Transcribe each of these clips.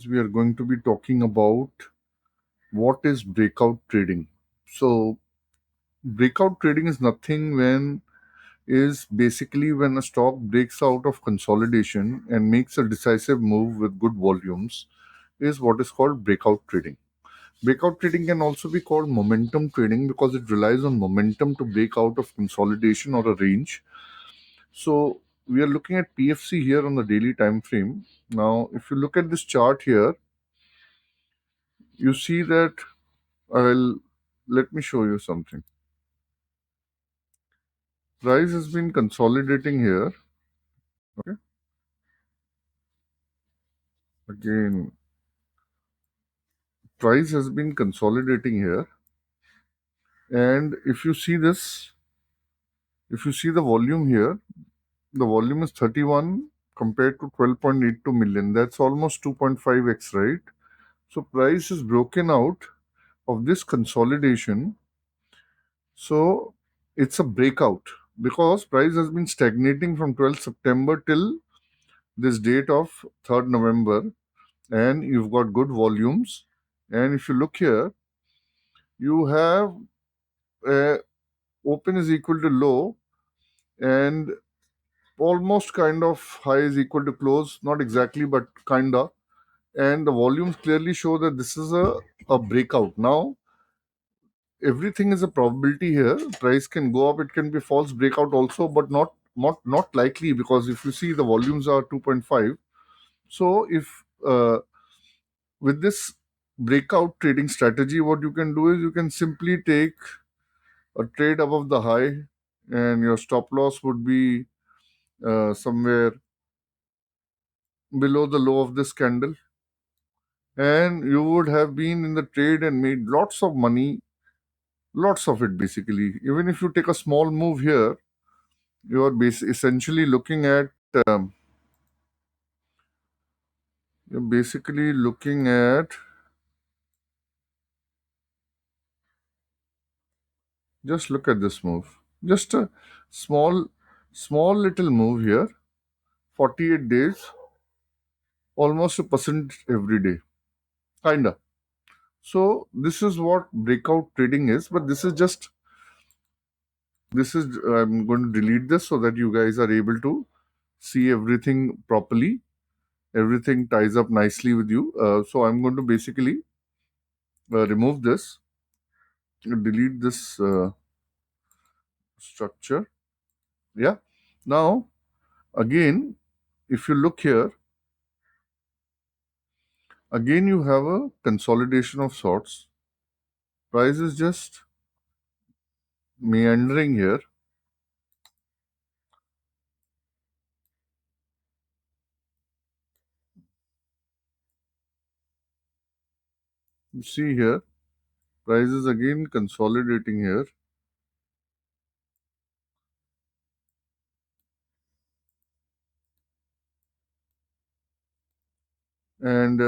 We are going to be talking about what is breakout trading. So, breakout trading is nothing when is basically when a stock breaks out of consolidation and makes a decisive move with good volumes is what is called breakout trading. Breakout trading can also be called momentum trading because it relies on momentum to break out of consolidation or a range. So, we are looking at PFC here on the daily time frame. Now, if you look at this chart here, you see that I'll let me show you something. Price has been consolidating here. Okay. Again, price has been consolidating here. And if you see this, if you see the volume here, the volume is 31 compared to 12.82 million. That's almost 2.5x, right? So price is broken out of this consolidation. So it's a breakout because price has been stagnating from 12th September till this date of 3rd November, and you've got good volumes. And if you look here, you have open is equal to low and almost kind of high is equal to close, not exactly, but kinda. And the volumes clearly show that this is a breakout. Now, everything is a probability here. Price can go up, it can be false breakout also, but not likely because if you see the volumes are 2.5. So if with this breakout trading strategy, what you can do is you can simply take a trade above the high, and your stop loss would be somewhere below the low of this candle, and you would have been in the trade and made lots of money, lots of it basically. Even if you take a small move here, you are essentially looking at um, you're basically looking at just look at this move, just a small little move here, 48 days, almost a percent every day, kinda. So this is what breakout trading is, but this is I'm going to delete this so that you guys are able to see everything properly. Everything ties up nicely with you. So I'm going to basically remove this, delete this structure. Yeah. Now again, if you look here, again you have a consolidation of sorts. Price is just meandering here. You see here, price is again consolidating here. And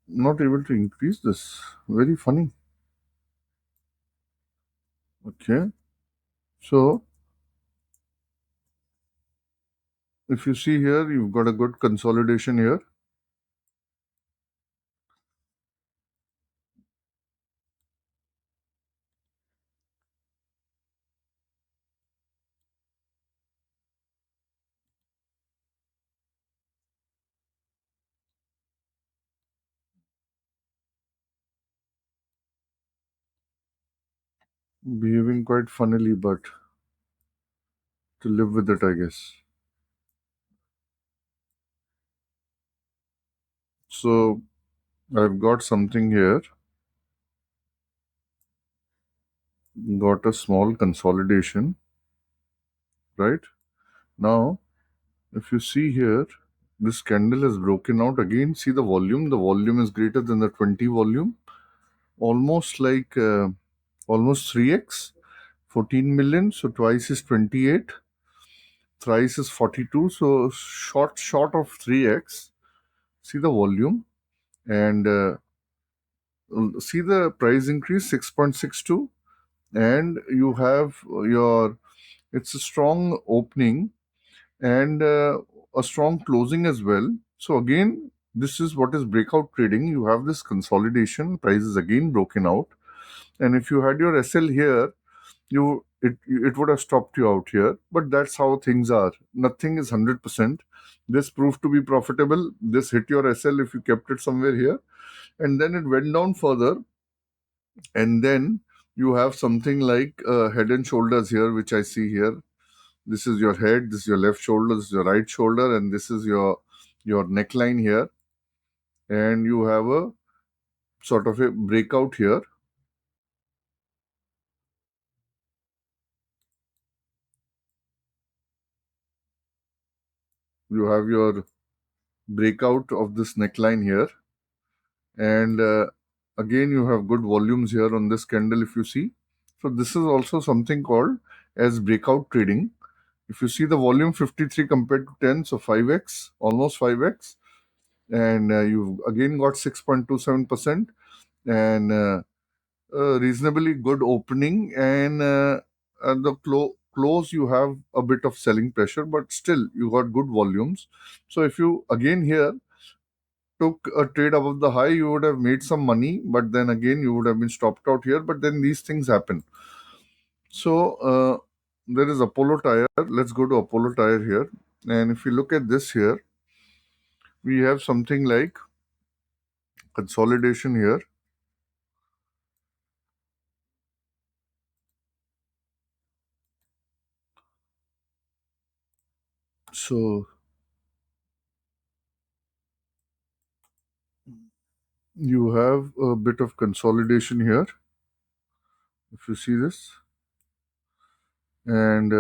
not able to increase this. Very funny. Okay. So if you see here, you've got a good consolidation here. Behaving quite funnily, but to live with it, I guess. So I've got something here. Got a small consolidation, right? Now, if you see here, this candle has broken out again. See the volume. The volume is greater than the 20 volume, almost like almost 3x, 14 million. So twice is 28, thrice is 42. So short of 3x. See the volume and see the price increase 6.62, and you have your it's a strong opening, and a strong closing as well. So again, this is what is breakout trading. You have this consolidation, price is again broken out, and if you had your SL here, it would have stopped you out here. But that's how things are. Nothing is 100%. This proved to be profitable. This hit your SL if you kept it somewhere here, and then it went down further, and then you have something like head and shoulders here, which I see here. This is your head, this is your left shoulder, this is your right shoulder, and this is your neckline here. And you have a sort of a breakout here. You have your breakout of this neckline here, and again you have good volumes here on this candle if you see. So this is also something called as breakout trading. If you see the volume 53 compared to 10, so 5x, almost 5x, and you've again got 6.27%, and a reasonably good opening, and the close you have a bit of selling pressure, but still you got good volumes. So if you again here took a trade above the high, you would have made some money, but then again you would have been stopped out here. But then these things happen. So there is Apollo Tire. Let's go to Apollo Tire here, and if you look at this here, we have something like consolidation here. So you have a bit of consolidation here, if you see this, and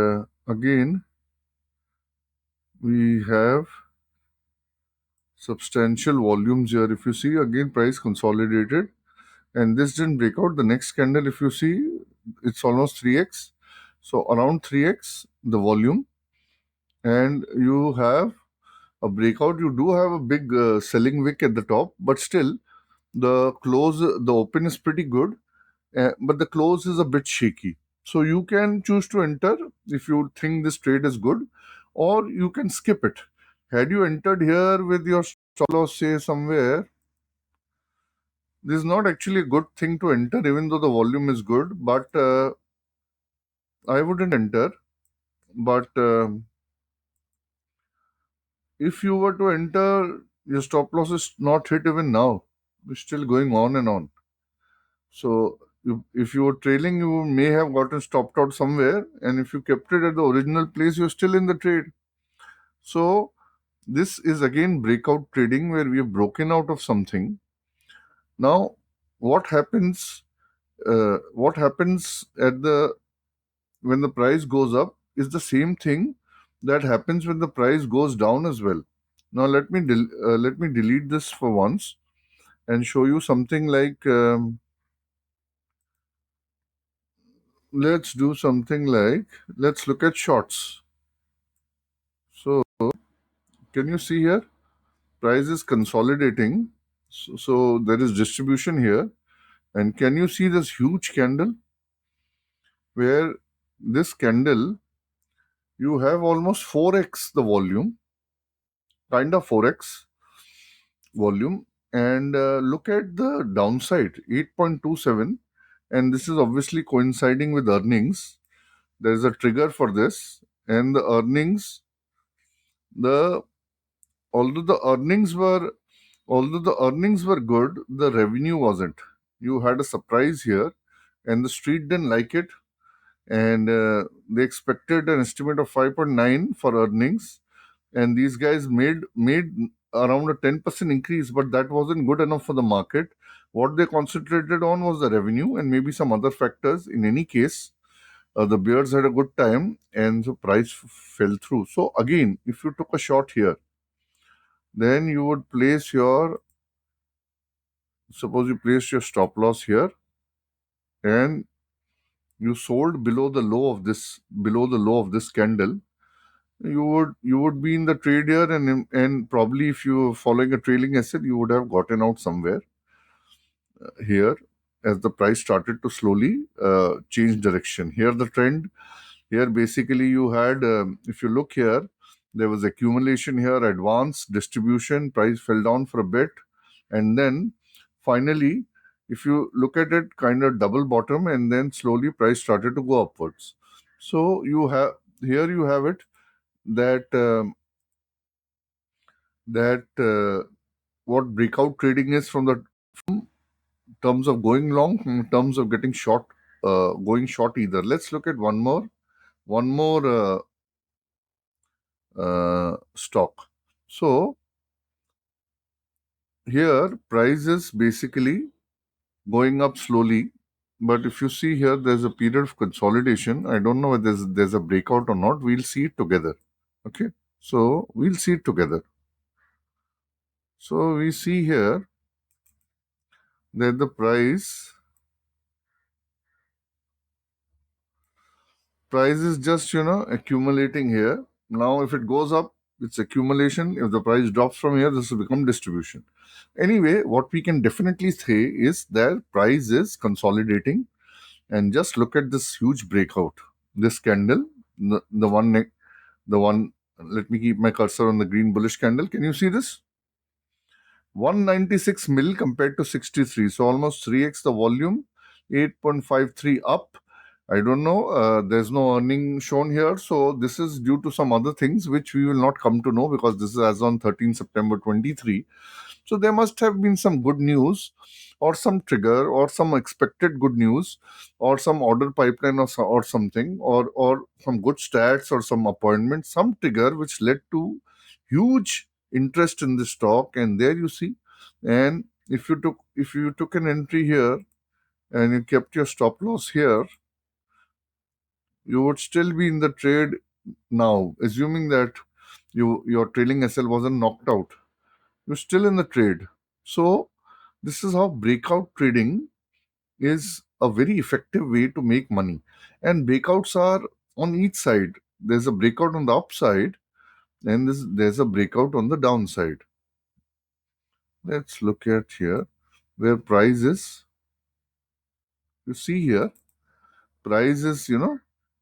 again we have substantial volumes here. If you see, again price consolidated, and this didn't break out. The next candle, if you see, it's almost 3x, so around 3x the volume, and you have a breakout. You do have a big selling wick at the top, but still the open is pretty good, but the close is a bit shaky. So you can choose to enter if you think this trade is good, or you can skip it. Had you entered here with your stop loss, say somewhere, this is not actually a good thing to enter, even though the volume is good. But I wouldn't enter. But if you were to enter, your stop loss is not hit even now. It's still going on and on. So if you were trailing, you may have gotten stopped out somewhere, and if you kept it at the original place, you're still in the trade. So this is again breakout trading where we have broken out of something. Now, what happens? What happens at the when the price goes up is the same thing that happens when the price goes down as well. Now let me delete this for once and show you something like let's do something like, let's look at shorts. So can you see here? Price is consolidating. So there is distribution here. And can you see this huge candle? Where this candle, you have almost 4x the volume, kind of 4x volume. And look at the downside, 8.27. And this is obviously coinciding with earnings. There is a trigger for this. And the earnings, the although the earnings were although the earnings were good, the revenue wasn't. You had a surprise here, and the street didn't like it, and they expected an estimate of 5.9 for earnings, and these guys made around a 10% increase, but that wasn't good enough for the market. What they concentrated on was the revenue and maybe some other factors. In any case, the bears had a good time, and the price fell through. So again, if you took a shot here, then you would place your, suppose you placed your stop loss here, and you sold below the low of this candle, you would be in the trade here, and probably if you were following a trailing asset, you would have gotten out somewhere here as the price started to slowly change direction. Here the trend, here basically you had, if you look here, There was accumulation here, advance, distribution, price fell down for a bit, and then finally, if you look at it, kind of double bottom, and then slowly price started to go upwards. So you have it that what breakout trading is from the terms of going long, in terms of getting short, going short either. Let's look at one more stock. So here price is basically going up slowly, but if you see here, there's a period of consolidation. I don't know whether there's a breakout or not. We'll see it together. Okay, so we'll see it together. So we see here that the price is just accumulating here. Now if it goes up, it's accumulation. If the price drops from here, this will become distribution. Anyway, what we can definitely say is that price is consolidating. And just look at this huge breakout, this candle, the one the one. Let me keep my cursor on the green bullish candle. Can you see this? 196 mil compared to 63, so almost 3x the volume, 8.53 up. I don't know, there's no earning shown here, so this is due to some other things which we will not come to know, because this is as on 13 September 23. So there must have been some good news, or some trigger, or some expected good news, or some order pipeline, or something, or some good stats, or some appointment, some trigger which led to huge interest in the stock. And there you see, and if you took an entry here and you kept your stop loss here, you would still be in the trade now, assuming that your trailing SL wasn't knocked out. You're still in the trade. So this is how breakout trading is a very effective way to make money. And breakouts are on each side. There's a breakout on the upside, and there's a breakout on the downside. Let's look at here where price is. You see here, price is,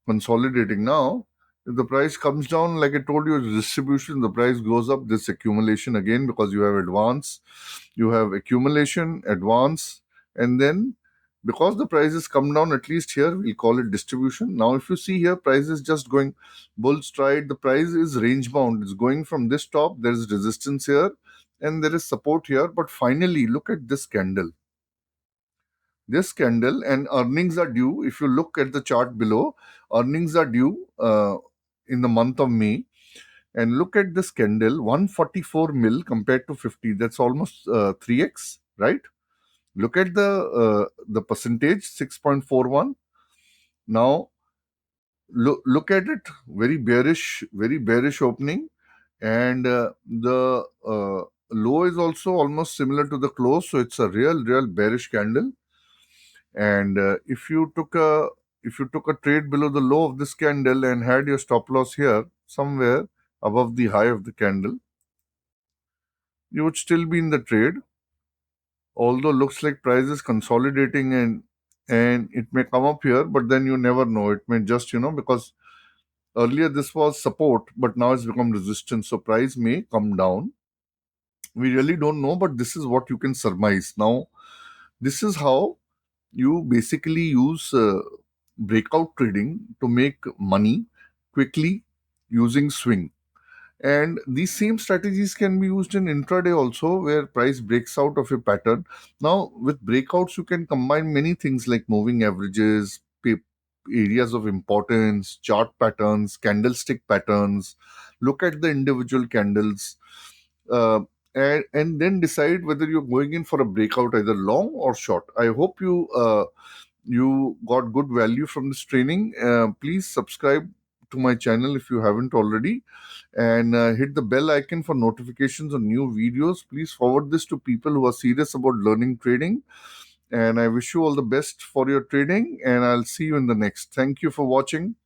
consolidating now. If the price comes down, like I told you, it's distribution, the price goes up, this accumulation again, because you have advance, you have accumulation, advance, and then because the prices come down, at least here, we call it distribution. Now, if you see here, price is just going bull stride, the price is range bound. It's going from this top, there is resistance here, and there is support here. But finally, look at this candle. This candle, and earnings are due. If you look at the chart below, earnings are due in the month of May. And look at this candle, 144 mil compared to 50. That's almost 3x, right? Look at the percentage, 6.41. Now look at it, very bearish opening, and the low is also almost similar to the close. So it's a real bearish candle. And if you took a trade below the low of this candle and had your stop loss here somewhere above the high of the candle, you would still be in the trade. Although looks like price is consolidating, and it may come up here, but then you never know. It may just, because earlier this was support, but now it's become resistance. So price may come down. We really don't know, but this is what you can surmise. Now, this is how you basically use breakout trading to make money quickly using swing. And these same strategies can be used in intraday also, where price breaks out of a pattern. Now, with breakouts, you can combine many things like moving averages, areas of importance, chart patterns, candlestick patterns. Look at the individual candles, uh, and then decide whether you're going in for a breakout, either long or short. I hope you got good value from this training. Please subscribe to my channel if you haven't already, and hit the bell icon for notifications on new videos. Please forward this to people who are serious about learning trading. And I wish you all the best for your trading, and I'll see you in the next. Thank you for watching.